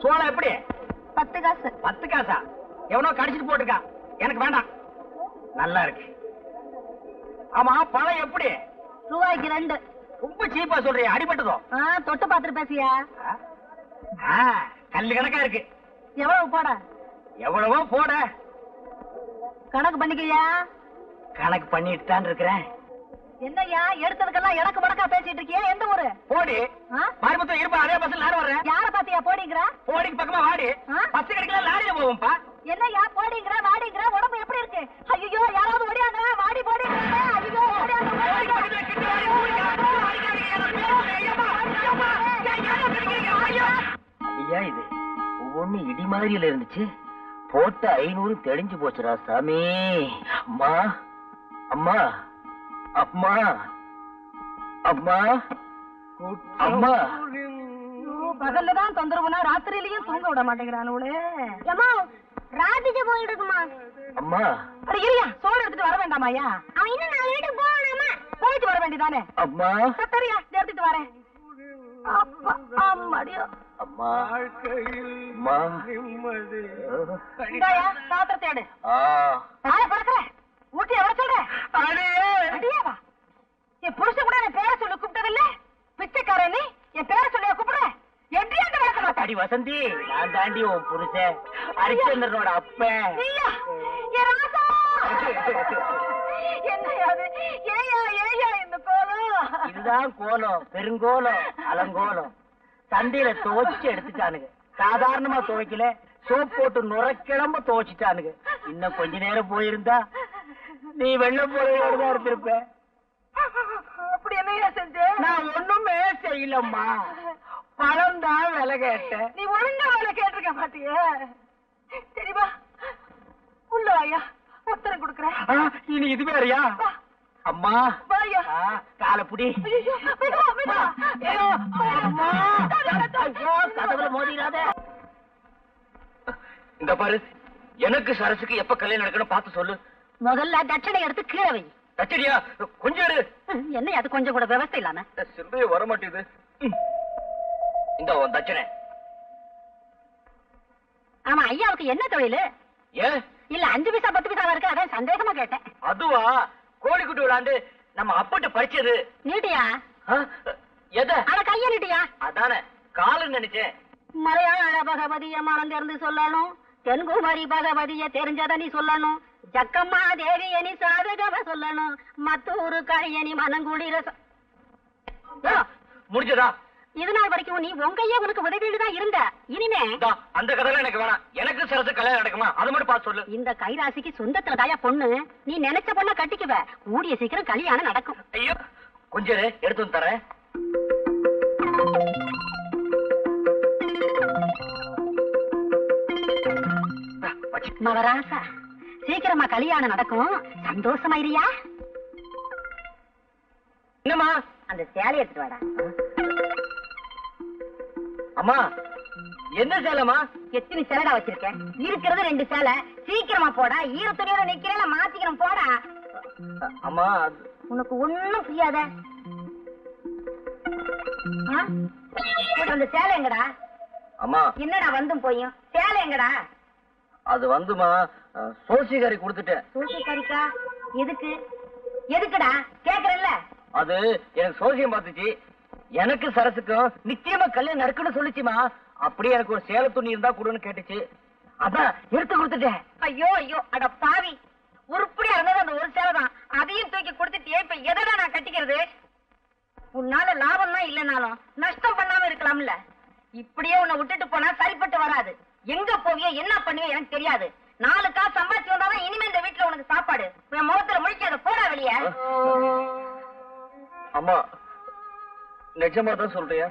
சோளம் எப்படி? 10 காசு. 10 காசா? எவனோ கடிச்சிட்டு போட்டுருக்கான், எனக்கு வேண்டாம். நல்லா இருக்கு. ஆமா, பழம் எப்படி? ரூபாய்க்கு 2. ரொம்ப சீப்பா சொல்றியா? அடிபட்டதோ? தொட்டு பாத்துட்டு பேசியா? கல்லு கணக்கா இருக்கு. எவ்வளவு போட? எவ்வளவோ போட. கணக்கு பண்ணிக்கையா? கணக்கு பண்ணிட்டு தான் இருக்கிறேன். என்னய்யா எடுத்ததுக்கெல்லாம் எனக்கு மடக்கா பேசிட்டு இருக்கியா? எந்த ஊரு? போடி. மாரிமுத்து இருப்பா, அதே பஸ்ல நானும் வர்றேன். யார பாத்தியா போடிங்கற? போடிக்கு பக்கமா வாடி. பஸ் கிடைக்கல, லாரியில போவோம்பா. என்னய்யா போடிங்கற வாடிங்கற? உடம்பு எப்படி இருக்கு? ஐயோ, யாராவது ஓடியாங்க. வாடி போடிங்கற. ஐயோ, ஓடியாங்க. ஐயா, இது ஒவ்வொன்னு இடி மாதிரியில இருந்துச்சு. போட்ட 500 தெளிஞ்சு போச்சுடா சாமி. அம்மா அம்மா அம்மா அம்மா அம்மா. பகல்லதான் தொந்தரவுனா ராத்திரியிலயும் தூங்க விட மாட்டேங்கிறானுங்களே. அம்மா ராத்திரி போயிட்டு இருக்குமா? அம்மா அட இருயா, சோறு எடுத்துட்டு வர வேண்டாமாயா? அவன் இன்னும் 4 வீட்டுக்கு போகணுமா? போயிட்டு வர வேண்டியதானே? அம்மா சரியா, எடுத்துட்டு வரேன். அப்பா அம்மாடியோ. அம்மா அம்மா இந்தாயா பாத்திரத்தை எடு. பறக்கிற ஊட்டி எவ்வளோ சொல்ற? அடியாவா? என் புருஷன் கூட என் பேரை சொல்லி கூப்பிட்டதில்ல. பிச்சைக்காரன் நீ என் பேரை சொல்லி கூப்பிடுற? எப்படி அந்த விளக்கணும்? அடி வசந்தி, நான் தாண்டி உன் புருஷன் ஹரிச்சந்திரனோட அப்பன். நீயா? என் ராசா. என்னையாது? ஏயா ஏயா இந்த கோலம்? இதுதான் கோலம், பெருங்கோலம், அலங்கோலம். சந்தையில துவைச்சு எடுத்துட்டானுங்க. சாதாரணமா துவைக்கல, சோப் போட்டு நுரைக்கிழம்ப துவைச்சிட்டானுங்க. இன்னும் கொஞ்ச நேரம் போயிருந்தா நீ வெள்ள போலையோடுதான் இருந்திருப்ப. அப்படி என்னையா செஞ்ச? நான் ஒண்ணுமே செய்யலம்மா, பழம் தான் விலை கேட்டேன். நீ ஒழுங்கா வேலை கேட்டிருக்க மாட்டிய. சரிவா, உள்ள வாயா, உத்தரம் கொடுக்குறேன். இனி இது வேறையா? அம்மா வாயா. காலப்புடி. கதவுல மோதிராத. இந்த பாரு, எனக்கு சரசுக்கு எப்ப கல்யாணம் நடக்கணும் பார்த்து சொல்லு. முதல்ல தட்சணை எடுத்து கீழே வை. தச்சடியா? கொஞ்சம் எடு. என்ன அது கொஞ்சம் கூட விவசாயம் இல்லாம? சிந்தைய வர மாட்டேது. இந்த உன் தச்சனை. ஆமா, ஐயாவுக்கு என்ன தொழில்? ஏன் இல்ல 5 பைசா 10 பைசா இருக்கு, அதான் சந்தேகமா கேட்டேன். அதுவா, கோழிக்குட்டி விளாண்டு நம்ம அப்பட்டு பறிச்சது. நீட்டியா? எத? அட கைய நீட்டியா? அதானே காலுன்னு நினைச்சேன். மலையாள பகவதிய மனம் திறந்து சொல்லணும், தென்குமரி பகவதிய தெரிஞ்சத நீ சொல்லணும், ஜக்கம்மா தேவிய நீ சாதகவ சொல்லணும், மத்தூரு கழியனி மனங்குளிர. முடிஞ்சதா? இது நாள் வரைக்கும் நீ உங்கையே உனக்கு உதவியில தான் இருந்த. இனிமே அந்த கதையில எனக்கு வேணாம். எனக்கு சரசு கல்யாணம் நடக்குமா அது மட்டும் பார்த்து சொல்லு. இந்த கைராசிக்கு சொந்தத்துல தாயா பொண்ணு. நீ நினைச்ச பொண்ண கட்டிக்குவ. கூடிய சீக்கிரம் கல்யாணம் நடக்கும். ஐயோ, கொஞ்சம் எடுத்து வந்து தரேன். மவராசா, சீக்கிரமா கல்யாணம் நடக்கும். சந்தோஷமாயிரியா? என்னம்மா? அந்த சேலை எடுத்துட்டு வாடா. அம்மா, என்ன சேலமா? எத்தனை சேலடா வச்சிருக்கேன்? இருக்கிறது 2 சேலை. சீக்கிரமா போடா. ஈர துணியோட நிக்கிறேன், மாத்திக்கிறேன் போடா. அம்மா, உனக்கு ஒண்ணும் புரியாத. அந்த சேலை எங்கடா? அம்மா, என்னடா வந்தும் போயும் சேலை எங்கடா? அது வந்துமா, சோசிகாரி கொடுத்துட்டேன். சோசிகாரிக்கா? எதுக்கு? எதுக்குடா கேக்குறல்ல? அது எனக்கு சோசியம் பார்த்துச்சு. எனக்கு சரசுக்கும் நிச்சயமா கல்யாணம் நடக்குன்னு சொல்லிச்சுமா. அப்படியே எனக்கு ஒரு சேலை துணி இருந்தா கொடுன்னு கேட்டுச்சு. அதான் எடுத்து கொடுத்துட்டேன். ஐயோ ஐயோ, அட பாவி. உருப்படியா இருந்தது அந்த ஒரு சேலை தான். அதையும் தூக்கி கொடுத்துட்டியே. இப்ப எதடா நான் கட்டிக்கிறது? உன்னால லாபம் தான் இல்லைனாலும் நஷ்டம் பண்ணாம இருக்கலாம்ல. இப்படியே உன்னை விட்டுட்டு போனா சரிப்பட்டு வராது. எங்க போவியோ என்ன பண்ணுவியோ எனக்கு தெரியாது. 4 காசு சம்பாதிச்சு வந்தாதான் இனிமே இந்த வீட்டுல உனக்கு சாப்பாடு. என் முகத்துல முழிக்காத, போடா வெளிய. அம்மா, நிஜமா தான் சொல்றியா?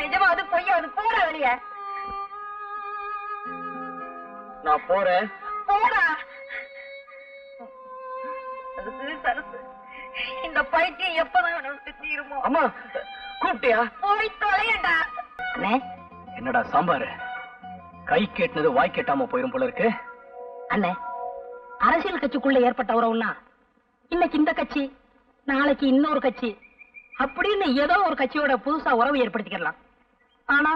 நிஜமாவது பொய்யாவது, போடா வெளிய. நான் போறேன். போடா. சரசு, இந்த பைத்தியம் எப்பதான் தீருமோ? அம்மா, கூப்பிட்டியா? போய் தொலையண்டா. என்னடா சாம்பாரு, கை கேட்டது வாய் கேட்டாம போயிரும் போல இருக்கு. அண்ணே, அரசியல் கட்சிக்குள்ள ஏற்பட்ட உறவுன்னா இன்னைக்கு இந்த கட்சி, நாளைக்கு இன்னொரு கட்சி அப்படின்னு ஏதோ ஒரு கட்சியோட புதுசா உறவு ஏற்படுத்திக்கலாம். ஆனா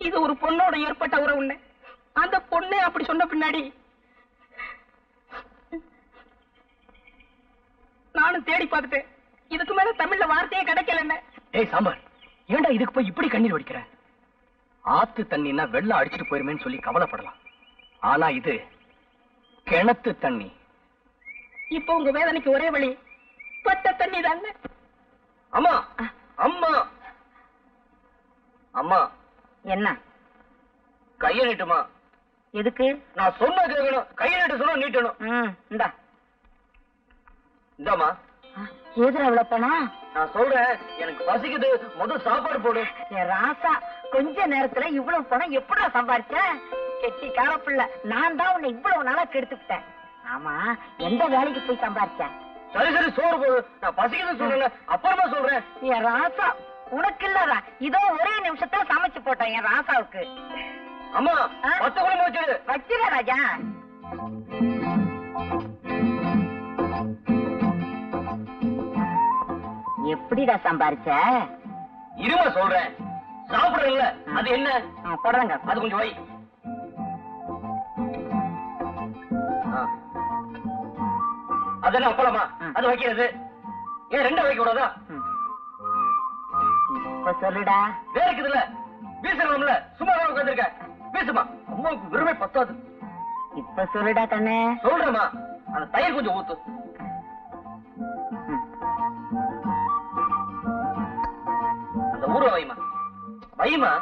இது ஒரு பொண்ணோட ஏற்பட்ட உறவுன்னு. அந்த பொண்ணே அப்படி சொன்ன பின்னாடி நானும் தேடி பார்த்துட்டேன். இதுக்கு மேல தமிழ்ல வார்த்தையே கிடைக்கல. ஏய் சாம்பார், ஏண்டா இதுக்கு போய் இப்படி கண்ணீர் வடிக்கிற? ஆத்து தண்ணின்னா வெள்ளம் அடிச்சிட்டு போயிருமேன்னு சொல்லி கவலைப்படலாம். ஆனா இது கிணத்து தண்ணி. இப்ப உங்க வேதனைக்கு ஒரே வழி பட்ட தண்ணி தாங்க. அம்மா அம்மா அம்மா, என்ன கைய நீட்டுமா. எதுக்கு? நான் சொன்ன கேட்கணும். கைய நீட்டு சொன்னா நீட்டணும். இந்தா இந்தாமா. எதுல அவ்வளவு பணம்? நான் சொல்றேன், எனக்கு பசிக்குது, முதல் சாப்பாடு போடு. என் ராசா, கொஞ்ச நேரத்துல இவ்வளவு பணம் எப்படா சம்பாரிச்ச? கெட்டி காரப்பிள்ள, நான் தான் உன்னை இவ்வளவு நாளா கெடுத்துக்கிட்டேன். ஆமா, எந்த வேலைக்கு போய் சம்பாரிச்ச? சரி சரி, சோறு போடு. நான் பசிக்குதுன்னு சொல்றேன், அப்புறமா சொல்றேன். என் ராசா, உனக்கு இல்லதா? இதோ ஒரே நிமிஷத்துல சமைச்சு போட்டேன் என் ராசாவுக்கு. அம்மா, மத்த குழம்பு வச்சிடு. வச்சிர ராஜா. எப்படிடா சம்பாரிச்ச? இருமா சொல்றேன். சாப்பிடுறல, அது என்ன? போடுறாங்க. அது கொஞ்சம் வை. அது என்ன அப்பளமா? அது வைக்கிறது ஏன் ரெண்டு வைக்க கூடாதா? இப்ப சொல்லுடா. வேறக்குதுல வீசணும்ல, சும்மா உட்காந்துருக்க. வீசுமா. அம்மாவுக்கு வெறுமை பத்தாது. இப்ப சொல்லுடா கண்ணே. சொல்றேமா, அந்த தயிர் கொஞ்சம் ஊத்து. அந்த ஊற வைமா. வைமா.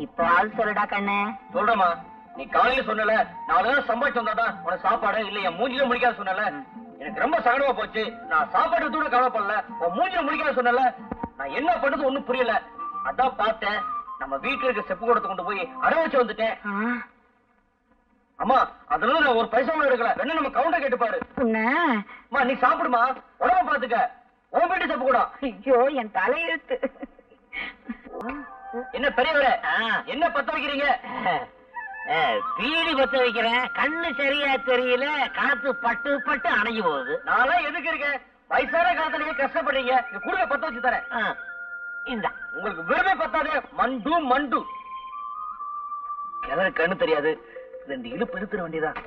இப்போ ஆள் சொல்லுடா கண்ணே. சொல்றமா. நீ காலையில சொன்னல, 4 நாள் சம்பாதிச்சு வந்தாதான் உனக்கு சாப்பாடு இல்ல என் மூஞ்சில முடிக்காத சொன்னல. எனக்கு ரொம்ப சங்கடமா போச்சு. நான் சாப்பாடு கூட கவலைப்படல, உன் மூஞ்சில முடிக்காத சொன்னல. நான் என்ன பண்றது ஒண்ணும் புரியல. அதான் பார்த்தேன், நம்ம வீட்டுல இருக்க செப்பு கூடத்தை கொண்டு போய் அடை வச்சு வந்துட்டேன். அம்மா, அதுல நான் ஒரு பைசா கூட எடுக்கல. வேணா நம்ம கவுண்டர் கேட்டுப்பாரு. அம்மா, நீ சாப்பிடுமா, உடம்ப பாத்துக்க. உன் வீட்டு செப்பு கூட. ஐயோ, என் தலையெழுத்து. என்ன பெரியவரே, என்ன பத்த வைக்கிறீங்க? பீடி பத்த வைக்கிறேன். கண்ணு சரியா தெரியல, காத்து பட்டு பட்டு அணைஞ்சு போகுது. நான் எதுக்கு இருக்கேன்? வயசான காலத்திலேயே கஷ்டப்படுறீங்க. இங்க குடுக்க பத்த வச்சு தரேன். இந்த உங்களுக்கு விரும்பே பத்தாது. மண்டு மண்டு கிணறு கண்ணு தெரியாது. 2 இழுப்பு எடுத்துட வேண்டியதான்.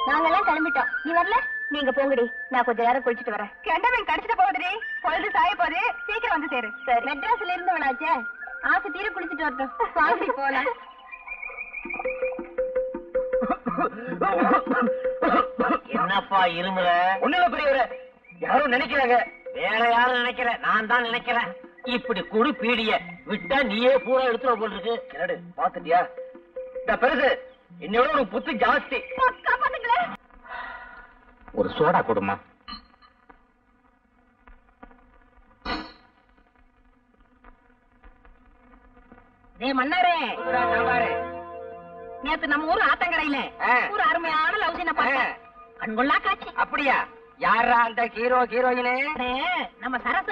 நாங்கெல்லாம் கிளம்பிட்டோம். நீ வரல? நீங்க போங்கடி, நான் கொஞ்ச நேரம் குளிச்சுட்டு வரேன். கெண்டவன் கடிச்சிட்டு போகுதுடி. பொழுது சாய போகுது, சீக்கிரம் வந்து சேரு. சரி, மெட்ராஸ்ல இருந்து வேணாச்சே, ஆசை தீர குளிச்சுட்டு வரட்டும். பாசி போலாம். என்னப்பா இருமுற? ஒண்ணுல பெரியவரே, யாரும் நினைக்கிறாங்க. வேற யாரும் நினைக்கிற? நான் தான் நினைக்கிறேன். இப்படி குடு பீடிய விட்டா நீயே பூரா எடுத்துட போல் இருக்கு. என்னடு பாத்துட்டியா? இந்த பெருசு என்னோட ஒரு புத்தி ஜாஸ்தி. ஒரு சோடா கொடுமா. மன்னாரே, நேத்து நம்ம ஊர் ஆத்தங்கரையில ஒரு அருமையான லவ் சீனை பார்த்தேன். கண்கொள்ளா காட்சி. அப்படியா? யாரா அந்த ஹீரோ ஹீரோயினே? நம்ம சரசு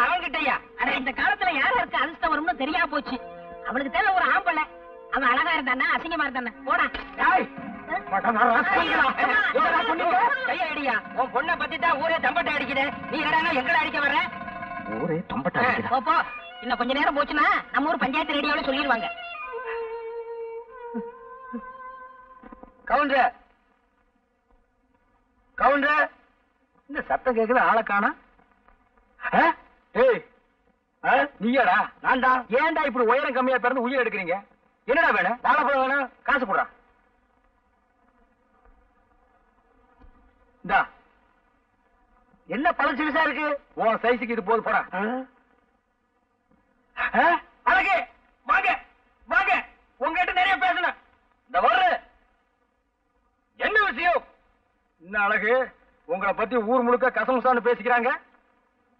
அவங்கிட்டயா? இந்த காலத்துல யாருக்கு அதிர்ஷ்டம் வரும்னு தெரியா போச்சு. அவளுக்கு தேவை ஒரு ஆம்பளை. அவன் அழகா இருந்தானா அசிங்கமா இருந்தானே? போடா. கையடியா, உன் பொண்ணை பத்தி தான் ஊரே தம்பட்டை அடிக்குது. நீ என்னடா எங்களை அடிக்க வர்ற? ஊரே தம்பட்டை அடிக்குது. போ. இன்னும் கொஞ்ச நேரம் போச்சுன்னா நம்ம ஊர் பஞ்சாயத்து ரேடியோல சொல்லிடுவாங்க. கவுண்டர், கவுண்டர், இந்த சத்தம் கேக்குது, ஆளை காணா. நீயாடா? நான் தான். ஏன்டா இப்படி உயரம் கம்மியா பிறந்து உயிர் எடுக்கிறீங்க? என்னடா வேணும்? வாழைப்பழம் வேணும், காசு போடுறா. இந்தா, என்ன பழம் சிறுசா இருக்கு? உன் சைஸுக்கு இது போது போடா. அழகு, வாங்க வாங்க, உங்ககிட்ட நிறைய பேசணும். இந்த வர்ற என்ன விஷயம்? என்ன அழகு, உங்களை பத்தி ஊர் முழுக்க கசமுசான்னு பேசிக்கிறாங்க.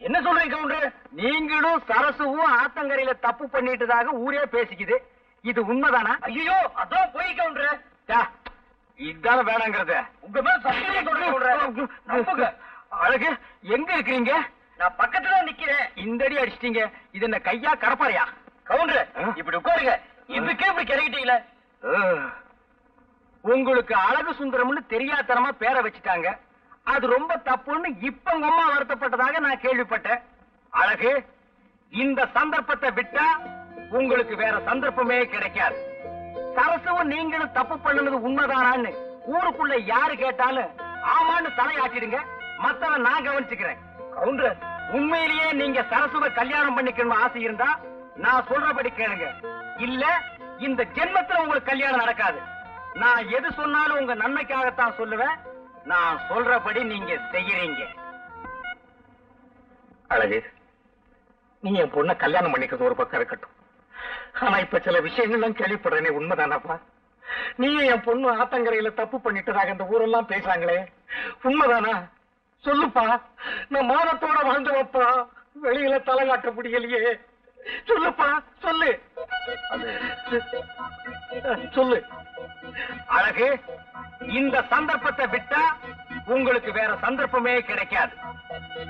என்ன சொல்றீங்க கவுண்டர்? நீங்களும் சரசுவும் ஆத்தங்கரையில தப்பு பண்ணிட்டதாக ஊரே பேசிக்குது. இது உண்மைதானா? ஐயோ, அதான் போய் கவுண்டர். இதான வேணாங்கிறத உங்க மேல சத்தியம் சொல்றேன். அழகு, எங்க இருக்கிறீங்க? நான் பக்கத்துல நிக்கிறேன். இந்த அடி அடிச்சிட்டீங்க. இது என்ன கையா கடப்பாறையா? கவுண்டர், இப்படி உட்காருங்க. இதுக்கே இப்படி கிறங்கிட்டீங்களே. உங்களுக்கு அழகு சுந்தரம்னு தெரியாதனமா பேரை வச்சுட்டாங்க. அது ரொம்ப தப்புன்னு இப்ப உங்க அம்மா வருத்தப்பட்டதாக நான் கேள்விப்பட்டேன். அழகு, இந்த சந்தர்ப்பத்தை விட்டா உங்களுக்கு வேற சந்தர்ப்பமே கிடைக்காது. சரசுவும் நீங்களும் தப்பு பண்ணுனது உண்மைதானான்னு ஊருக்குள்ள யாரு கேட்டாலும் ஆமான்னு தலையாட்டிடுங்க. மத்தவன் நான் கவனிச்சுக்கிறேன். கவுண்டர், உண்மையிலேயே நீங்க சரசுவை கல்யாணம் பண்ணிக்கணும் ஆசை இருந்தா நான் சொல்றபடி கேளுங்க. இல்ல இந்த ஜென்மத்துல உங்களுக்கு கல்யாணம் நடக்காது. நான் எது சொன்னாலும் உங்க நன்மைக்காகத்தான் சொல்லுவேன். நான் சொல்றபடி நீங்க செய்யறீங்க. அழகு, நீ என் பொண்ண கல்யாணம் பண்ணிக்கிறது ஒரு பக்கம் இருக்கட்டும். ஆனா இப்ப சில விஷயங்கள்லாம் கேள்விப்படுறேனே, உண்மைதானாப்பா? நீ என் பொண்ணு ஆத்தங்கரையில தப்பு பண்ணிட்டதாக இந்த ஊரெல்லாம் பேசுறாங்களே, உண்மைதானா? சொல்லுப்பா. நான் மானத்தோட வாழ்ந்தவப்பா, வெளியில தலை காட்ட முடியலையே. சொல்லுப்பா, சொல்லு. சொல்லு. அழகு, இந்த சந்தர்ப்பத்தை விட்டா உங்களுக்கு வேற சந்தர்ப்பமே கிடைக்காது.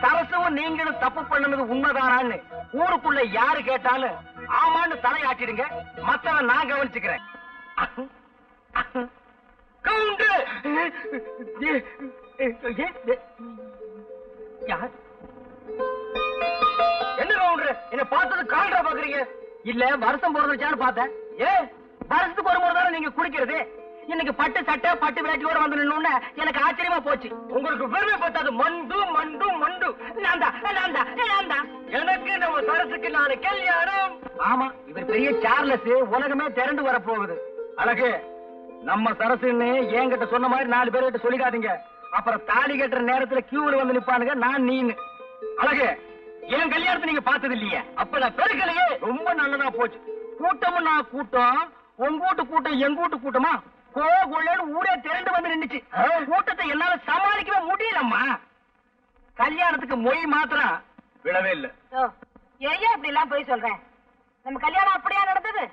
சரசுவும் நீங்களும் தப்பு பண்ணுனது உண்மைதானான்னு ஊருக்குள்ள யாரு கேட்டாலும் ஆமான்னு தலையாட்டிடுங்க. மத்தவன் நான் கவனிச்சுக்கிறேன். கவுண்டர், என்ன கவுண்டர் என்ன பார்த்தது கால்ரா பாக்குறீங்க? இல்ல வருஷம் போறதுச்சான்னு பார்த்தேன். வருஷத்துக்கு ஒரு முறை தானே நீங்க குடிக்கிறது. இன்னைக்கு பட்டு சட்டை பட்டு வேட்டியோட வந்து நின்னு எனக்கு ஆச்சரியமா போச்சு. உங்களுக்கு பெருமை பார்த்தது மண்டு மண்டு மண்டு. எனக்கு நம்ம சரசுக்கு நாளை கல்யாணம். ஆமா, இவர் பெரிய சார்லஸ், உலகமே திரண்டு வர போகுது. அழகு, நம்ம சரசுன்னு என்கிட்ட சொன்ன மாதிரி 4 பேர்கிட்ட சொல்லிக்காதீங்க. அப்புறம் தாலி கட்டுற நேரத்துல கியூல வந்து நிப்பானுங்க நான் நீன்னு. அழகு, என் கல்யாணத்தை நீங்க பார்த்தது இல்லையே. அப்ப நான் பெருக்கலையே. ரொம்ப நல்லதா போச்சு. கூட்டமும் நான் கூட்டம், உங்க வீட்டு கூட்டம் எங்க வீட்டு கூட்டமா கோன்னு ஊரே திரண்டு வந்து நின்னுச்சு. கூட்டத்தை என்னால சமாளிக்கவே முடியலம்மா. கல்யாணத்துக்கு மொய் மாத்திரம் விடவே இல்ல. ஏன் இப்படி எல்லாம் போய் சொல்றேன்? நம்ம கல்யாணம் அப்படியா நடந்தது?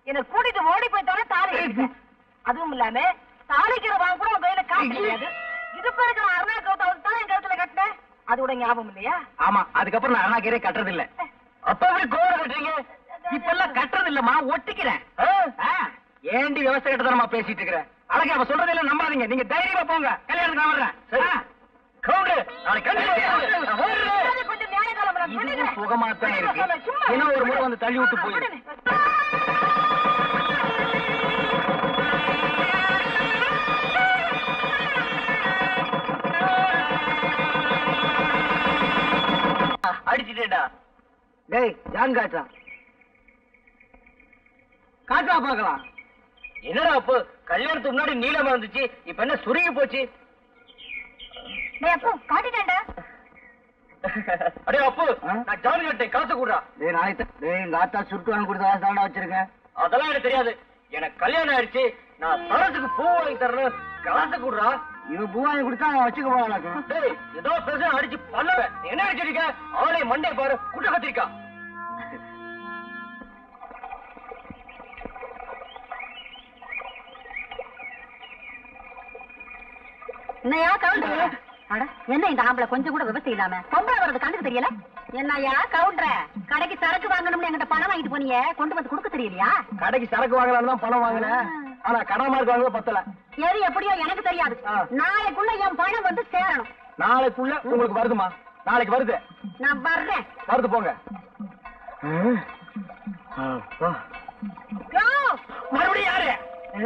என்ன கூட்டிட்டு ஓடி போயிட்டோட தாலி. அதுவும் இல்லாம தாலிக்கிற வாங்க கூட உங்க கையில காசு கிடையாது. இது பிறகு நான் அருணா கௌதம் தான் என் கழுத்துல கட்டினேன். அதோட ஞாபகம் இல்லையா? ஆமா, அதுக்கப்புறம் நான் அருணாக்கீரே கட்டுறது இல்ல. அப்ப எப்படி கோவம் கட்டுறீங்க? இப்ப எல்லாம் கட்டுறது இல்லம்மா, ஒட்டிக்கிறேன். ஏண்டி விவசாய கட்டதனமா பேசிட்டு இருக்கிறேன்? அழகே, அவ சொல்றது எல்லாம் நம்பாதீங்க. நீங்க தைரியமா போங்க. கல்யாணத்துக்கு நான் வர்றேன். கவுண்டர், நாளைக்கு சுகமாத்தான் இருக்கு. இன்னும் ஒரு முறை வந்து தள்ளி விட்டு போயிரு. அடிச்சுட்டேடா. டேய், ஜான் காட்டா காட்டா பாக்கலாம். என்னடா அப்போ கல்யாணத்துக்கு முன்னாடி நீளமா இருந்துச்சு, இப்ப என்ன சுருங்கி போச்சு? காட்டிட்டேன்டா. அடே அப்பு, நான் ஜான் கட்டை காசு கூடா. டேய் நாளைக்கு எங்க ஆத்தா சுருட்டு வாங்கி கொடுத்த காசு தாண்டா வச்சிருக்கேன். அதெல்லாம் எனக்கு தெரியாது. எனக்கு கல்யாணம் ஆயிடுச்சு. நான் சரசுக்கு பூ வாங்கி தரணும், காசு கூடா. இவன் பூ வாங்கி கொடுத்தா அவன் வச்சுக்க போவான். டேய், ஏதோ பிரச்சனை அடிச்சு பண்ணுவேன். என்ன அடிச்சிருக்க? அவளே மண்டே பாரு, குட்ட கத்திரிக்கா. என்னையா கவுண்டர்? என்ன இந்த ஆம்பளை கொஞ்சம் கூட விவசாயம் இல்லாம பொம்பளை வர்றது கண்ணுக்கு தெரியல? என்னையா கவுண்டர், கடைக்கு சரக்கு வாங்கணும்னு என்கிட்ட பணம் வாங்கிட்டு போனீங்க, கொண்டு வந்து கொடுக்க தெரியலையா? கடைக்கு சரக்கு வாங்கலாம் தான் பணம் வாங்கினேன். ஆனா கடை மார்க் வாங்க பத்தல. எது எப்படியோ எனக்கு தெரியாது. நாளைக்குள்ள என் பணம் வந்து சேரணும். நாளைக்குள்ள உங்களுக்கு வருதுமா? நாளைக்கு வருது. நான் வர்றேன். வருது, போங்க. மறுபடியும் யாரு?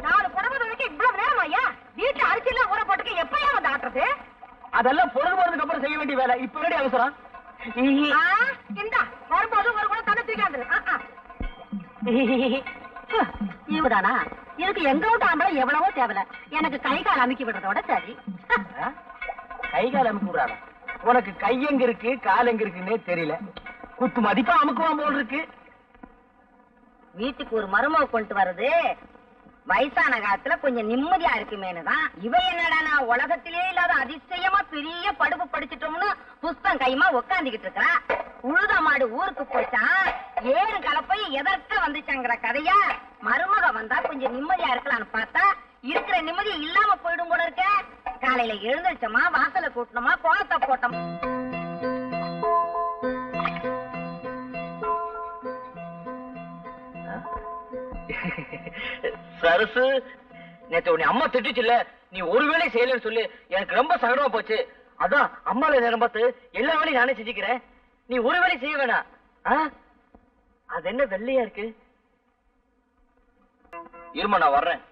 4 புடவை துவைக்க இவ்வளவு நேரம் ஐயா? வீட்டுல அரிசி எல்லாம் ஊற போட்டுக்க எப்பயா வந்து ஆட்டுறது? அதெல்லாம் பொழுது போறதுக்கு அப்புறம் செய்ய வேண்டிய வேலை. இப்ப ரெடி அவசரம். இந்தா வரும்போது ஒரு கூட தண்ணி தூக்காது. இவதானா? எனக்கு எங்க விட்டு ஆம்பளை எவ்வளவோ தேவல. எனக்கு கை கால் அமுக்கி விடுறதோட சரி. கை கால் அமுக்கி விடுறானா? உனக்கு கை எங்க இருக்கு கால் எங்க இருக்குன்னே தெரியல. குத்து மதிப்பா அமுக்குவான் போல் இருக்கு. வீட்டுக்கு ஒரு மருமக கொண்டு வருது, வயசான காலத்துல கொஞ்சம் நிம்மதியா இருக்குமேனுதான். இவ என்னடா உலகத்திலே இல்லாத அதிசயமா பெரிய படுப்பு படிச்சிட்டோம்னு புஸ்தம் கைமா உக்காந்துகிட்டு இருக்கா. உழுத மாடு ஊருக்கு போச்சான், ஏறு கலப்பை எதற்க வந்துச்சாங்கிற கதையா. மருமக வந்தா கொஞ்சம் நிம்மதியா இருக்கலாம்னு பார்த்தா இருக்கிற நிம்மதி இல்லாம போயிடும் போல இருக்க. காலையில எழுந்திருச்சோமா, வாசல கூட்டணுமா, கோலத்தை போட்டோம். சரசு, நேத்து உன்னை அம்மா திட்டுச்சுல்ல, நீ ஒரு வேலை செய்யலன்னு சொல்லி எனக்கு ரொம்ப சங்கடமா போச்சு. அதான் அம்மால நேரம் பார்த்து எல்லா வேலையும் நானே செஞ்சுக்கிறேன். நீ ஒரு வேலை செய்ய வேணாம். அது என்ன வெள்ளையா இருக்கு? இருமா நான் வர்றேன்.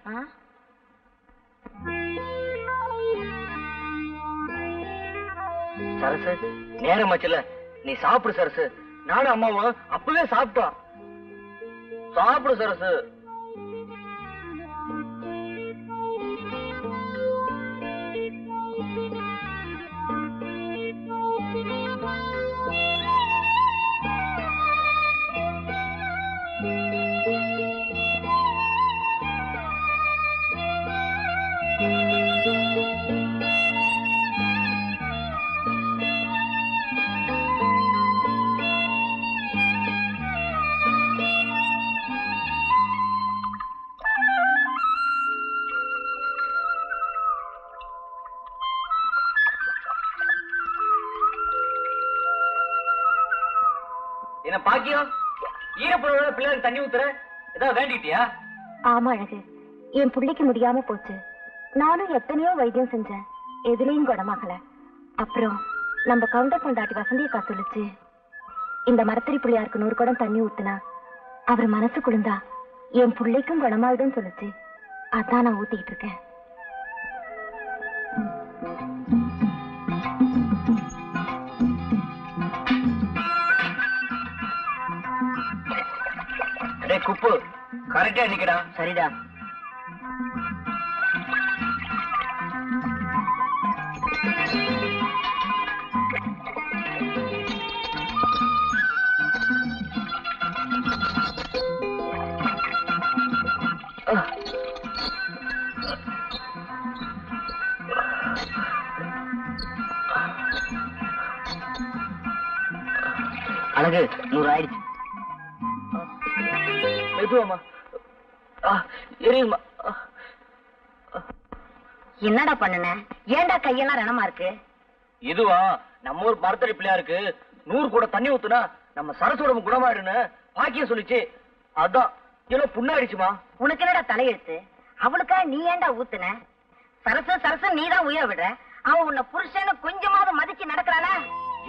சரசு, நேரம் ஆச்சுல, நீ சாப்பிடு சரசு. நானும் அம்மாவும் அப்பவே சாப்பிட்டோம். சாப்பிடு சரசு. என்ன பாக்கியம், ஈரப்பொருளோட பிள்ளைக்கு தண்ணி ஊத்துற, ஏதாவது வேண்டிட்டியா? ஆமா அழகு, என் பிள்ளைக்கு முடியாம போச்சு. நானும் எத்தனையோ வைத்தியம் செஞ்சேன், எதுலயும் குணமாகல. அப்புறம் நம்ம கவுண்டர் கொண்டாட்டி வசந்தியக்கா சொல்லுச்சு, இந்த மரத்தடி பிள்ளையாருக்கு 100 குடம் தண்ணி ஊத்துனா அவர் மனசு குளிர்ந்தா என் பிள்ளைக்கும் குணமாயிடும் சொல்லுச்சு. அதான் நான் ஊத்திக்கிட்டு இருக்கேன். குப்பு கரெக்டா நிக்கடா. சரிடா. அழகு 100 ஆயிடுச்சு. மெதுவாமா, எரியுமா. என்னடா பண்ணுன? ஏன்டா கையெல்லாம் ரணமா இருக்கு? இதுவா, நம்ம ஊர் மரத்தடி பிள்ளையாருக்கு 100 குடம் தண்ணி ஊத்துனா நம்ம சரசோட குணமாயிடுன்னு பாக்கியம் சொல்லிச்சு. அதான் ஏதோ புண்ணாயிடுச்சுமா. உனக்கு என்னடா தலையெழுத்து? அவளுக்கா நீ ஏன்டா ஊத்துன? சரசு சரசு நீதான் உயிரை விடுற. அவன் உன்னை புருஷன்னு கொஞ்சமாவது மதிச்சு நடக்கிறானா?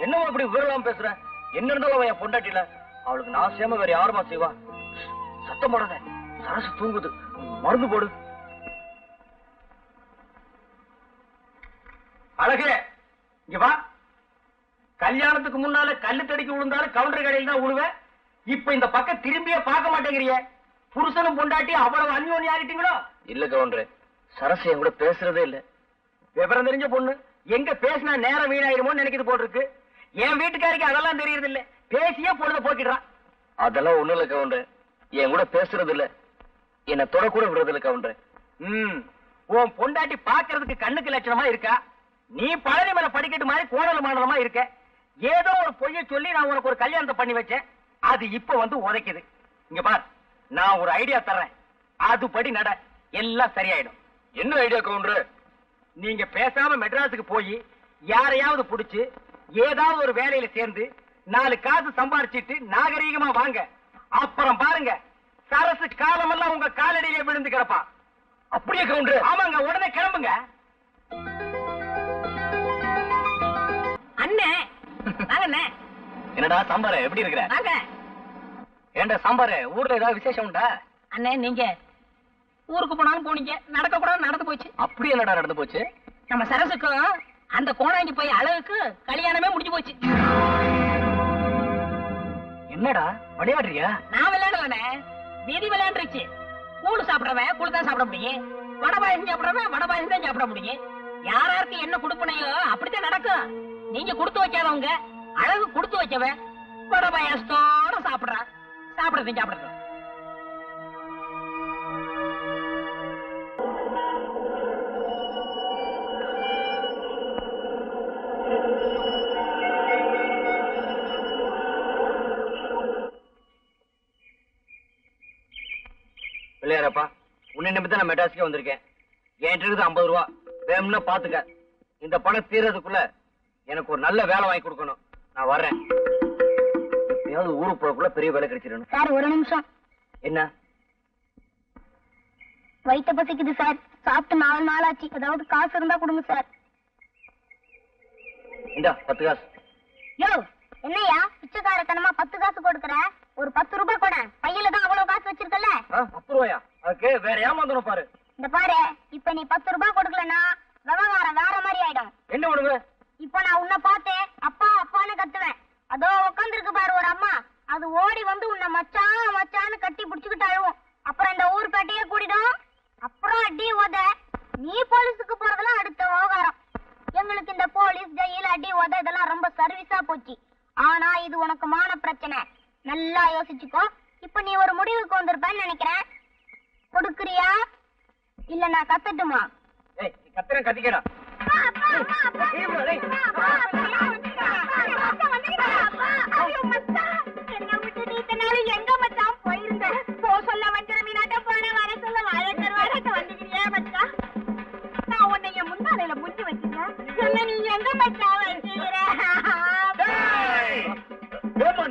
என்னவோ அப்படி விவரம் பேசுற? என்ன இருந்தாலும் அவன் என் பொண்டாட்டில, அவளுக்கு நான் சேம வேற யாருமா செய்வா? சத்தம் போடாத, சரசு தூங்குது, மருந்து போடு. அழகு, இங்க வா. கல்யாணத்துக்கு முன்னால கல்லு தடிக்கு விழுந்தாலும் கவுண்டர் கடையில் தான் விழுவேன். இப்ப இந்த பக்கம் திரும்பியே பார்க்க மாட்டேங்கிறிய. புருஷனும் பொண்டாட்டி அவ்வளவு அந்யோன்யம் ஆகிட்டீங்களோ? இல்ல கவுண்டர், சரசு என் கூட பேசுறதே இல்ல. விவரம் தெரிஞ்ச பொண்ணு, எங்க பேசினா நேரம் வீணாயிருமோன்னு நினைக்கிறது போட்டிருக்கு. என் வீட்டுக்காரிக்கு அதெல்லாம் தெரியறது இல்ல, பேசியே பொழுத போக்கிடுறான். அதெல்லாம் ஒண்ணு இல்ல கவுண்டர், என் கூட பேசுறது இல்ல, என்ன தொட கூட விடுறது இல்ல கவுண்டர். உன் பொண்டாட்டி பாக்குறதுக்கு கண்ணுக்கு லட்சணமா இருக்கா. நீ பழனி மேல படிக்கட்டு மாதிரி கோணல் மாடலமா இருக்க. ஏதோ ஒரு பொய்ய சொல்லி நான் உனக்கு ஒரு கல்யாணத்தை பண்ணி வச்சேன், அது இப்ப வந்து உதைக்குது. இங்க பார், நான் ஒரு ஐடியா தர்றேன், அதுபடி நட, எல்லாம் சரியாயிடும். என்ன ஐடியா கவுண்டர்? நீங்க பேசாம மெட்ராஸுக்கு போய் யாரையாவது புடிச்சு ஏதாவது ஒரு வேலையில சேர்ந்து 4 காசு சம்பாரிச்சிட்டு நாகரீகமா வாங்க. அப்புறம் பாருங்க, சரசு காலமெல்லாம் உங்க காலடியிலே விழுந்து கிடப்பா. அப்படியே கவுண்டர்? ஆமாங்க, உடனே கிளம்புங்க. அண்ணே வாங்கண்ணே. என்னடா சாம்பார, எப்படி இருக்கிற? வாங்க ஏண்டா சாம்பார, ஊர்ல ஏதாவது விசேஷம் உண்டா? அண்ணே. நீங்க ஊருக்கு போனாலும் போனீங்க, நடக்க கூட நடந்து போச்சு. அப்படி என்னடா நடந்து போச்சு? நம்ம சரசுக்கும் அந்த கோணாங்கி போய் அழகுக்கு கல்யாணமே முடிஞ்சு போச்சு. என்னடா விளையாடுறியா? நான் விளையாடலண்ணே, வீதி விளையாண்டுருச்சு. கூழ் சாப்பிடுறவன் கூழ் தான் சாப்பிட முடியும், வடை பாயசம் சாப்பிடுறவன் வடை பாயசம் தான் சாப்பிட முடியும். யாராருக்கு என்ன கொடுப்பனையோ அப்படித்தான் நடக்கும். நீங்க கொடுத்து வைக்காதவங்க, அழகு கொடுத்து வைக்கவன் வடை பாயசத்தோட சாப்பிடுறான். சாப்பிடுறது சாப்பிடுறது. பிள்ளையாரப்பா, உன்னை நம்பித்தான் நான் மெட்ராஸுக்கே வந்திருக்கேன். என்கிட்ட இருக்குது 50 ரூபா, வேணும்னா பாத்துக்க. இந்த பணம் தீர்றதுக்குள்ள எனக்கு ஒரு நல்ல வேலை வாங்கி கொடுக்கணும். நான் வர்றேன். எப்பயாவது ஊருக்கு போறதுக்குள்ள பெரிய வேலை கிடைச்சிடணும். சார், ஒரு நிமிஷம். என்ன? வயித்த பசிக்குது சார், சாப்பிட்டு 4 நாள் ஆச்சு. ஏதாவது காசு இருந்தா கொடுங்க சார். இந்தா 10 காசு. யோ, என்னையா பிச்சைக்காரத்தனமா 10 காசு கொடுக்குற? ஒரு 10 ரூபாய் கூட பையில தான் அவ்வளவு காசு வச்சிருக்கல. 10 ரூபாயா? அதுக்கு வேற ஏமாந்தணும் பாரு. இந்த பாரு, இப்ப நீ 10 ரூபாய் கொடுக்கலன்னா விவகாரம் வேற மாதிரி ஆயிடும். என்ன பண்ணுவ? இப்ப நான் உன்னை பார்த்து அப்பா அப்பான்னு கத்துவேன். அதோ உட்காந்துருக்கு பாரு ஒரு அம்மா, அது ஓடி வந்து உன்னை மச்சான் மச்சான்னு கட்டி பிடிச்சுக்கிட்டு அழுவும். அப்புறம் இந்த ஊர் பேட்டையே கூடிடும். அப்புறம் அடி உத. நீ போலீஸுக்கு போறதெல்லாம் அடுத்த விவகாரம். எங்களுக்கு இந்த போலீஸ் ஜெயில் அடி உத இதெல்லாம் ரொம்ப சர்வீஸா போச்சு. ஆனா இது உனக்கு மான பிரச்சனை. நல்லா யோசிச்சுக்கோ. இப்ப நீ ஒரு முடிவுக்கு வந்திருப்பேன்னு நினைக்கிறேன். கொடுக்குறியா இல்ல நான் கத்தட்டுமா? ஏய், நீ கத்துறேன் கத்திக்கடா. எங்க மச்சான் போயிருந்த போ சொல்ல வஞ்சர மீனாட்ட போன வர சொல்ல வாழக்கருவாட வந்துக்கிறியா மச்சான்? நான் உன்னைய முன்னாலையில முஞ்சி வச்சிருக்கேன். என்ன நீ எங்க மச்சான் வச்சிருக்கிற?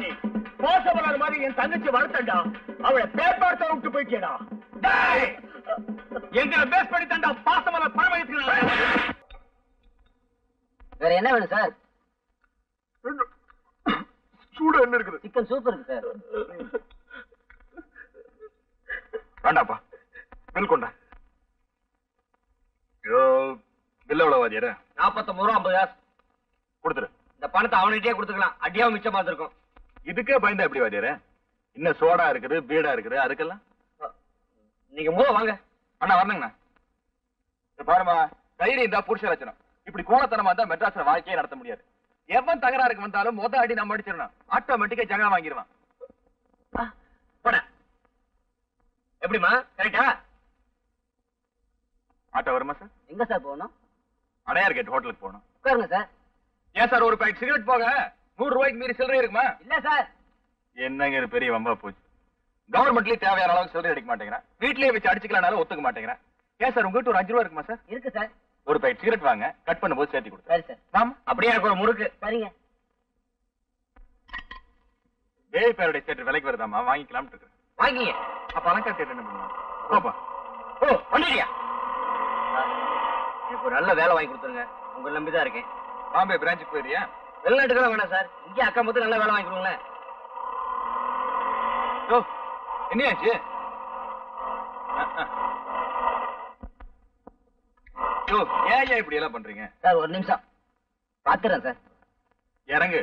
நீ மோசமான மாதிரி என் தங்கச்சி வளர்த்தண்டா. அவளை பேப்பர் தர விட்டு போயிட்டேடா. எங்களை பேஸ் பண்ணி தண்டா பாசமல பரமயத்துக்கு. வேற என்ன வேணும் சார்? சூட என்ன இருக்குது? சிக்கன் சூப் இருக்கு சார். வேண்டாப்பா, பில் கொண்டா. பில் எவ்வளவு வாதியார? 49 ரூபா 50 காசு கொடுத்துரு. இந்த பணத்தை அவன்கிட்டயே கொடுத்துக்கலாம். அடியாவும் மிச்சமா இருக்கும். இதுக்கே பயந்தா எப்படி வாதியார? இன்னும் சோடா இருக்குது, பீடா இருக்குது, அதுக்கெல்லாம் நீங்க வாங்க. அண்ணா வரணுங்கண்ணா. பாருமா, தைரியம் இருந்தா புருஷ லட்சணம். இப்படி கோலத்தனமா இருந்தா மெட்ராஸ்ல வாழ்க்கையே நடத்த முடியாது. எவன் தகராறுக்கு வந்தாலும் மொத அடி நம்ம அடிச்சிடணும். ஆட்டோமேட்டிக்கா ஜகா வாங்கிடுவான். போட எப்படிமா? கரெக்டா? ஆட்டோ வருமா சார்? எங்க சார் போகணும்? அடையார் கேட் ஹோட்டலுக்கு போகணும். உட்காருங்க சார். ஏன் சார் ஒரு பாக்கெட் சிகரெட் போக 100 ரூபாய்க்கு மீறி சில்லறை இருக்குமா? இல்ல சார். என்னங்க இது பெரிய வம்பா போச்சு. கவர்மெண்ட்லயே தேவையான அளவுக்கு சில்லறை அடிக்க மாட்டேங்கிறேன். வீட்லயே வச்சு அடிச்சுக்கலாம்னாலும் ஒத்துக்க மாட்டேங்கிறேன். ஏன் சார் உங்ககிட்ட ஒரு 5 ரூபா இருக்குமா சார்? இருக்கு சார். ஒரு பாக்கெட் சிகரெட் வாங்க, கட் பண்ணும்போது சேர்த்து கொடுத்து. சரி சார். ஆமா, அப்படியே எனக்கு ஒரு முறுக்கு. சரிங்க. வேய் பேருடைய தேட்டர் விலைக்கு வருதாமா, வாங்கிக்கலாம்னு இருக்கேன். வாங்கிங்க. அப்ப அலங்கா தேட்டர் என்ன பண்ணுவாங்க? போப்பா. ஓ வந்துட்டியா? எனக்கு ஒரு நல்ல வேலை வாங்கி கொடுத்துருங்க. உங்களை நம்பிதான் இருக்கேன். பாம்பே பிரான்ச்சுக்கு போயிடுறியா? வெளிநாட்டுக்கெல்லாம் வேணாம் சார். இங்கே அக்கா மொத்தம் நல்ல வேலை வாங்கி கொடுங்களேன். ஓ என்னையாச்சு? ஏன் இப்படி எல்லாம் பண்றீங்க சார்? ஒரு நிமிஷம் பாத்துறேன் சார். இறங்கு.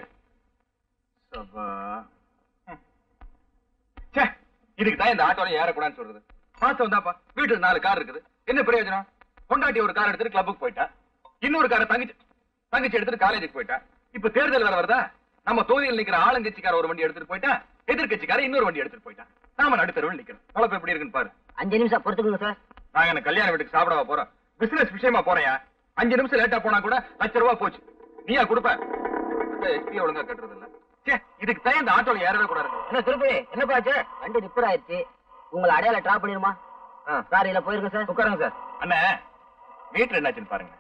இதுக்கு தான் இந்த ஆட்டோல ஏறக்கூடாதுன்னு சொல்றது. மாசம் வந்தாப்பா, வீட்டுல 4 கார் இருக்குது. என்ன பிரயோஜனம்? கொண்டாட்டி ஒரு கார் எடுத்துட்டு கிளப்புக்கு போயிட்டா, இன்னொரு காரை தங்கச்சி எடுத்துட்டு காலேஜுக்கு போயிட்டா. இப்ப தேர்தல் வேற வருதா? நம்ம தொகுதியில் நிக்கிற ஆளுங்கட்சிக்கார ஒரு வண்டி எடுத்துட்டு போயிட்டா, எதிர்கட்சிக்கார இன்னொரு வண்டி எடுத்துட்டு போயிட்டா. நாம நடுத்தருவில் நிக்கிறோம். பொழப்பு எப்படி இருக்குன்னு பாரு. 5 நிமிஷம் பொறுத்துக்குங்க சார். நாங்க என்ன கல்யாண வீட்டுக்கு சாப்பிடவா போறோம்? பிசினஸ் விஷயமா போறையா? 5 நிமிஷம் லேட்டா போனா கூட ₹1,00,000 போச்சு. நீயா கொடுப்ப? எஸ்பி ஒழுங்கா கட்டுறது இல்ல. இதுக்கு தான் இந்த ஆட்டோல ஏறவே கூடாது. என்ன திருப்பி என்னப்பா ஆச்சு? வண்டி ரிப்பேர் ஆயிடுச்சு. உங்களை அடையாள டிராப் பண்ணிருமா? சார் இல்ல போயிருங்க சார். உட்காருங்க சார். அண்ணா மீட்டர் என்னாச்சுன்னு பாருங்க.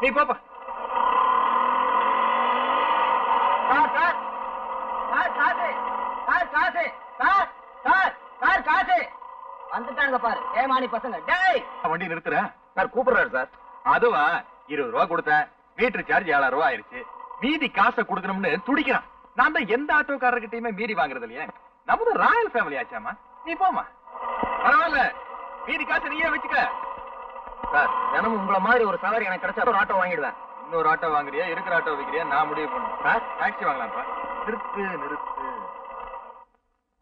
நீ போப்பா. சார் சார் சார் காசு சார் காசு சார் சார் சார் காசு வந்துட்டாங்க பாரு. ஏமானி பசங்க. டேய் வண்டி நிறுத்துற சார் கூப்பிடுறாரு சார். அதுவா 20 ரூபா கொடுத்தேன். மீட்டர் சார்ஜ் 7000 ரூபா ஆயிருச்சு. மீதி காசை கொடுக்கணும்னு துடிக்கிறான். நான் தான் எந்த ஆட்டோக்காரர்கிட்டயுமே மீறி வாங்குறது இல்லையே. நமது ராயல் ஃபேமிலி ஆச்சாமா. நீ போமா. பரவாயில்ல, மீதி காசை நீயே வச்சுக்க. சார் தினமும் உங்களை மாதிரி ஒரு சவாரி எனக்கு கிடைச்சா ஒரு ஆட்டோ வாங்கிடுவேன். இன்னொரு ஆட்டோ வாங்குறியா, இருக்கிற ஆட்டோ வைக்கிறியா, நான் முடிவு பண்ணுவேன். சார் டாக்ஸி வாங்கலாம்ப்பா. நிறுத்து.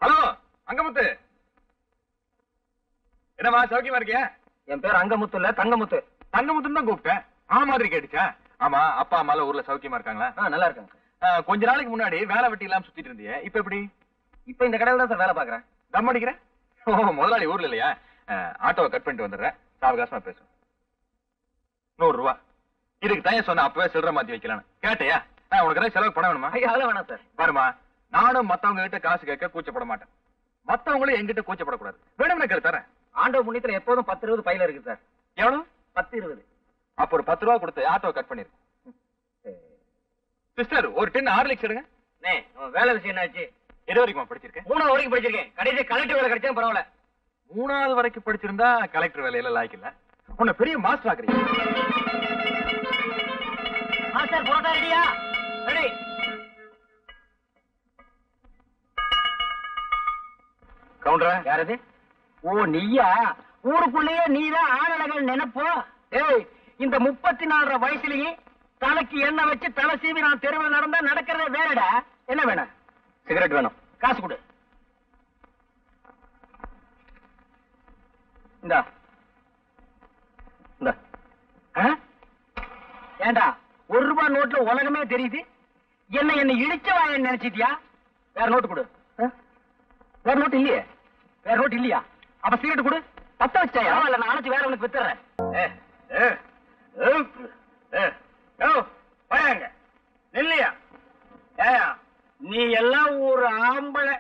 ஹலோ அங்கமுத்து, என்னமா சௌக்கியமா இருக்கியா? என் பேர் அங்கமுத்து இல்ல தங்கமுத்து. தங்கமுத்துன்னு தான் கூப்பிட்டேன். மாதிரி கேட்டுச்சா? ஆமா, அப்பா அம்மா ஊர்ல சௌக்கியமா இருக்காங்களா? நல்லா இருக்காங்க. கொஞ்ச நாளைக்கு முன்னாடி வேலை வெட்டி இல்லாம சுத்திட்டு இருந்தியே, இப்ப எப்படி? இப்ப இந்த கடையில தான் சார் வேலை பாக்குறேன். தம் அடிக்கிறேன். முதலாளி ஊர்ல இல்லையா? ஆட்டோவை கட் பண்ணிட்டு வந்துடுறேன். சாவகாசமா பேசும். 100 ரூபா. இதுக்கு தான் சொன்ன அப்பவே சில்லறை மாத்தி வைக்கலாம். கேட்டையா? உனக்கு செலவு பண்ண வேணுமா? அதெல்லாம் வேணாம் சார். பாருமா, நானும் மத்தவங்க கிட்ட காசு கேட்க கூச்சப்பட மாட்டேன். மத்தவங்களும் எங்கிட்ட கூச்சப்படக்கூடாது. வேணும்னு கேட்டு தரேன். ஆண்டோ புண்ணியத்துல எப்போதும் 10-20 பையில இருக்கு சார். எவ்வளவு? 10-20. அப்ப ஒரு 10 ரூபா கொடுத்து ஆட்டோவை கட் பண்ணிரு. சிஸ்டர், ஒரு டின் ஹார்லிக்ஸ் எடுங்க. வேலை விஷயம் என்னாச்சு? எது வரைக்கும் படிச்சிருக்கேன்? 3வது வரைக்கும் படிச்சிருக்கேன். கடைசி கலெக்டர் வேலை கிடைச்சா பரவாயில்ல. 3வது வரைக்கும் படிச்சிருந்தா கலெக்டர் வேலையில லாய்க்கு இல்ல. உன்னை பெரிய மாஸ்டர் ஆக்குறீங்க. சார் போட்டா ரெடியா? ரெடி. கவுண்டரா யாரது? ஓ நீயா? ஊருக்குள்ளேயே நீதான் ஆளழகன் நினைப்போ? ஏய், இந்த 34 வயசுலயே தலைக்கு எண்ணெய் வச்சு தலை சீவி நான் தெருவில் நடந்தா நடக்கிறதே வேறடா. என்ன வேணும்? சிகரெட் வேணும். காசு கொடு. இந்தா இந்த ஏண்டா, ₹1 நோட்ல உலகமே தெரியுது. என்ன இழிச்ச வாயன்னு நினைச்சிட்டியா? வேற நோட்டு கொடு. வேற நோட்டு இல்லையே. வேற நோட்டு இல்லையா? அப்ப சிகரெட் கொடு. பத்த வச்சாயா? இல்ல, நான் அணைச்சு வேற உனக்கு வித்துறேன். இல்லையா? ஏயா, நீ எல்லாம் ஒரு ஆம்பளை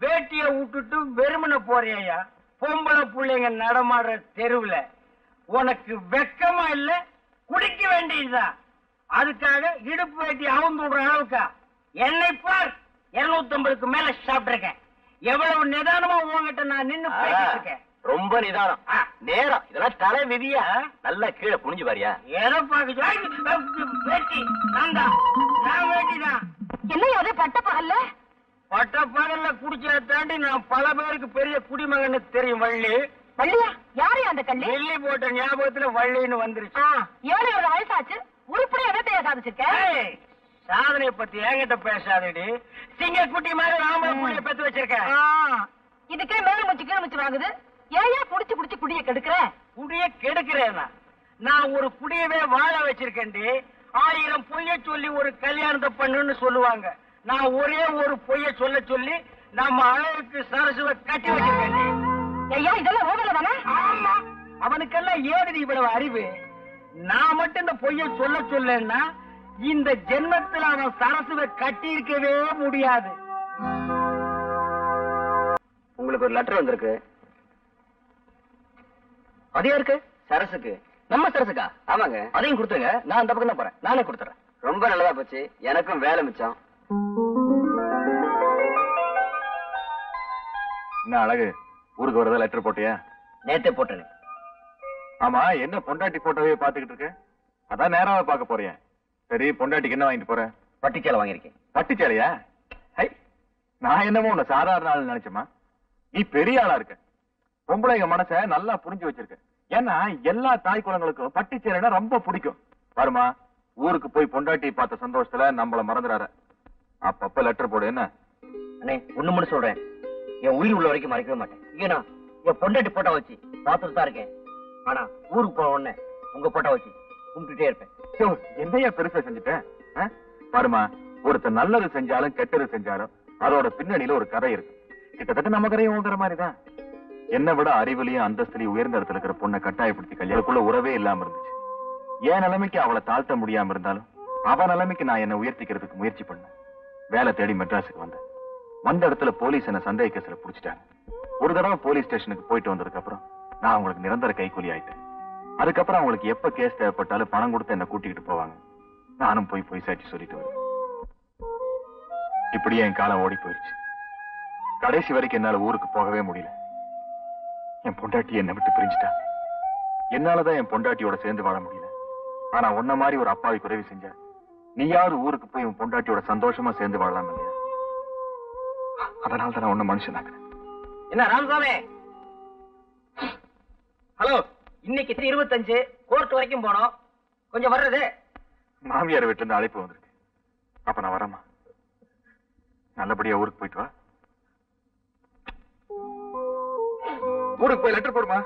வேட்டிய விட்டுட்டு வெறுமனை போறியா? பொம்பளை பிள்ளைங்க நடமாடுற தெருவுல உனக்கு வெக்கமா இல்ல? குடிக்க வேண்டியதுதான். அதுக்காக இடுப்பு வேட்டி அவுந்து விடுற அளவுக்கா? என்னை பார், 250க்கு மேல சாப்பிட்டிருக்கேன். எவ்வளவு நிதானமா உங்ககிட்ட நான் நின்னு பேசிட்டு இருக்கேன். ரொம்ப நிதானம். நேரம். இதெல்லாம் தலை விதியா? நல்லா கீழே புனிஞ்சு பாரியா? எதை பாக்க வேட்டி? நான் வேட்டிதான். என்ன அதே பட்ட பகல்ல பட்ட பகல்ல குடிச்சத தாண்டி நான் பல பேருக்கு பெரிய குடிமகன்னு தெரியும். வள்ளி வள்ளியா? யாரு அந்த கள்ளி? வெள்ளி போட்ட ஞாபகத்துல வள்ளின்னு வந்துருச்சு. 7 வயசாச்சு, உருப்படி எதத்தைய சாதிச்சிருக்க? ஏய், சாதனைய பத்தி என்கிட்ட பேசாதடி. சிங்கக்குட்டி மாதிரி ஆம்பளை புள்ளைய பெத்து வச்சிருக்க. இதுக்கே மேல முச்சு கீழ முச்சு வாங்குது. ஏயா குடிச்சு குடிச்சு குடிய கெடுக்கிற? குடிய கெடுக்கிறேனா? நான் ஒரு குடியவே வாழ வச்சிருக்கேன்டி. 1000 பொய்ய சொல்லி ஒரு கல்யாணத்தை பண்ணுன்னு சொல்லுவாங்க. நான் ஒரே ஒரு பொய்ய சொல்ல சொல்லி நம்ம அழகுக்கு சரசுவ கட்டி வச்சிருக்கேன். ஐயா, இதெல்லாம் ஓடல தானே? ஆமா, அவனுக்கெல்லாம் ஏது இவ்வளவு அறிவு? நான் மட்டும் இந்த பொய்ய சொல்ல சொல்லன்னா இந்த ஜென்மத்தில் அவன் சரசுவை கட்டி இருக்கவே முடியாது. உங்களுக்கு ஒரு லெட்டர் வந்திருக்கு. அது யாருக்கு? சரசுக்கு. நம்ம சரசுக்கா? ஆமாங்க. அதையும் கொடுத்துருங்க. நான் அந்த பக்கம் தான் போறேன். நானே கொடுத்துறேன். ரொம்ப நல்லதா போச்சு. எனக்கும் வேலை மிச்சம். என்ன அழகு, ஊருக்கு வரதா லெட்டர் போட்டியா? நேத்தே போட்டேன். ஆமா, என்ன பொண்டாட்டி போட்டோவே பாத்துக்கிட்டு இருக்க? அதான் நேராவே பார்க்க போறேன். சரி, பொண்டாட்டிக்கு என்ன வாங்கிட்டு போற? பட்டுச்சேலை வாங்கியிருக்கேன். பட்டுச்சேலையா? ஹை, நான் என்னமோ உன்னை சாதாரண ஆள் நினைச்சமா. நீ பெரிய ஆளா இருக்க. பொம்பளைங்க மனச நல்லா புரிஞ்சு வச்சிருக்க. ஏன்னா எல்லா தாய் குலங்களுக்கும் பட்டுச்சேலைன்னா ரொம்ப பிடிக்கும். வருமா, ஊருக்கு போய் பொண்டாட்டி பார்த்த சந்தோஷத்துல நம்மள மறந்துடார. அப்பப்ப லெட்டர் போடு. என்ன அண்ணே, ஒண்ணு மட்டும் சொல்றேன். என் உயிர் உள்ள வரைக்கும் மறைக்கவே மாட்டேன். ஏன்னா என் பொண்டாட்டி போட்டோ வச்சு பார்த்துட்டு தான் இருக்கேன். ஆனா ஊருக்கு போன உடனே உங்க போட்டோ வச்சு கும்பிட்டுட்டே இருப்பேன். என்னையா பெருசா செஞ்சுட்டேன்? பாருமா, ஒருத்தர் நல்லது செஞ்சாலும் கெட்டது செஞ்சாலும் அதோட பின்னணியில ஒரு கதை இருக்கு. கிட்டத்தட்ட நம்ம கதையும் ஓடுற மாதிரிதான். என்னை விட அறிவுலையும் அந்தஸ்துலையும் உயர்ந்த இடத்துல இருக்கிற பொண்ணை கட்டாயப்படுத்தி கல்யாணக்குள்ள உறவே இல்லாம இருந்துச்சு. என் நிலைமைக்கு அவளை தாழ்த்த முடியாம இருந்தாலும் அவ நிலைமைக்கு நான் என்ன உயர்த்திக்கிறதுக்கு முயற்சி பண்ணேன். வேலை தேடி மெட்ராஸுக்கு வந்தேன். வந்த இடத்துல போலீஸ் என்ன சந்தேக கேஸ்ல புடிச்சிட்டாங்க. ஒரு தடவை போலீஸ் ஸ்டேஷனுக்கு போயிட்டு வந்ததுக்கு அப்புறம் நான் அவங்களுக்கு நிரந்தர கைக்கூலி ஆயிட்டேன். அதுக்கப்புறம் அவங்களுக்கு எப்ப கேஸ் தேவைப்பட்டாலும் பணம் கொடுத்து என்ன கூட்டிக்கிட்டு போவாங்க. நானும் போய் சாட்சி சொல்லிட்டு வருவேன். இப்படியே என் காலம் ஓடி போயிடுச்சு. கடைசி வரைக்கும் என்னால ஊருக்கு போகவே முடியல. என் பொண்டாட்டி என்னை விட்டு பிரிஞ்சுட்டா. என்னாலதான் என் பொண்டாட்டியோட சேர்ந்து வாழ முடியல. ஆனா உன்ன மாதிரி ஒரு அப்பாவிக்கு உதவி செஞ்ச நீயாவது ஊருக்கு போய் உன் பொண்டாட்டியோட சந்தோஷமா சேர்ந்து வாழலாம் இல்லையா? அதனால தான் உன்ன மனுஷனாக்குறேன். என்ன ராமசாமி? ஹலோ, இன்னைக்கு 25 கோர்ட் வரைக்கும் போனோம். கொஞ்சம் வர்றது? மாமியார் வீட்டுல இருந்து அழைப்பு வந்திருக்கு. அப்ப நான் வரேம்மா. நல்லபடியா ஊருக்கு போயிட்டு வா. ஊருக்கு போய் லெட்டர் போடுமா.